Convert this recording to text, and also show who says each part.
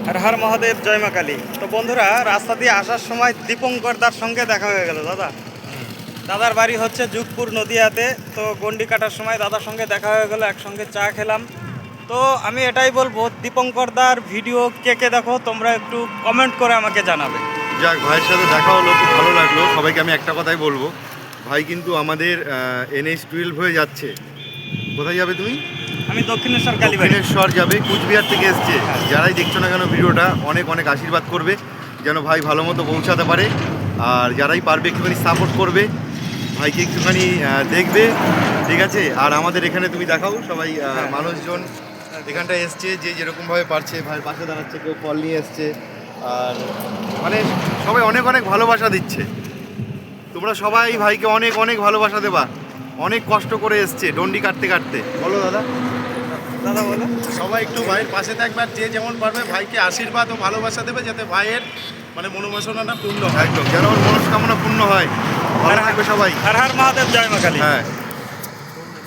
Speaker 1: আর হর মহাদেব, জয় মা কালী। তো বন্ধুরা, রাস্তা দিয়ে আসার সময় দীপঙ্করদার সঙ্গে দেখা হয়ে গেল। দাদার বাড়ি হচ্ছে যুগপুর নদিয়াতে। তো গন্ডি কাটার সময় দাদার সঙ্গে দেখা হয়ে গেল, একসঙ্গে চা খেলাম। তো আমি এটাই বলবো, দীপঙ্করদার ভিডিও কে কে দেখো তোমরা একটু কমেন্ট করে আমাকে জানাবে।
Speaker 2: যাক, ভাইয়ের সাথে দেখা হলো, খুব ভালো লাগলো। সবাইকে আমি একটা কথাই বলবো, ভাই কিন্তু আমাদের NH-12 হয়ে যাচ্ছে। কোথায় যাবে তুমি?
Speaker 1: আমি দক্ষিণেশ্বর কালীবাড়ি।
Speaker 2: দক্ষিণেশ্বর যাবে, কুচবিহার থেকে এসছে। যারাই দেখছো না কেন ভিডিওটা, অনেক অনেক আশীর্বাদ করবে যেন ভাই ভালো মতো পৌঁছাতে পারে। আর যারাই পারবে একটুখানি সাপোর্ট করবে, ভাইকে একটুখানি দেখবে, ঠিক আছে? আর আমাদের এখানে তুমি দেখাও, সবাই মানুষজন এখানটায় এসছে, যে যেরকমভাবে পারছে ভাইয়ের পাশে দাঁড়াচ্ছে, কেউ ফল নিয়ে এসছে। আর মানে সবাই অনেক অনেক ভালোবাসা দিচ্ছে। তোমরা সবাই ভাইকে অনেক অনেক ভালোবাসা দেবা। অনেক কষ্ট করে এসছে ডন্ডি কাটতে কাটতে। বলো দাদা।
Speaker 1: দাদা বলো।
Speaker 3: সবাই একটু ভাইয়ের পাশে থাকবে, আর যে যেমন পারবে ভাইকে আশীর্বাদ ও ভালোবাসা দেবে, যাতে ভাইয়ের মানে মনোবাসনাটা পূর্ণ হয়।
Speaker 2: একদম, যেন ওর মনস্কামনা পূর্ণ হয়। ভালো থাকবে সবাই।
Speaker 1: হর হর মহাদেব, জয় মা কালী।
Speaker 2: হ্যাঁ।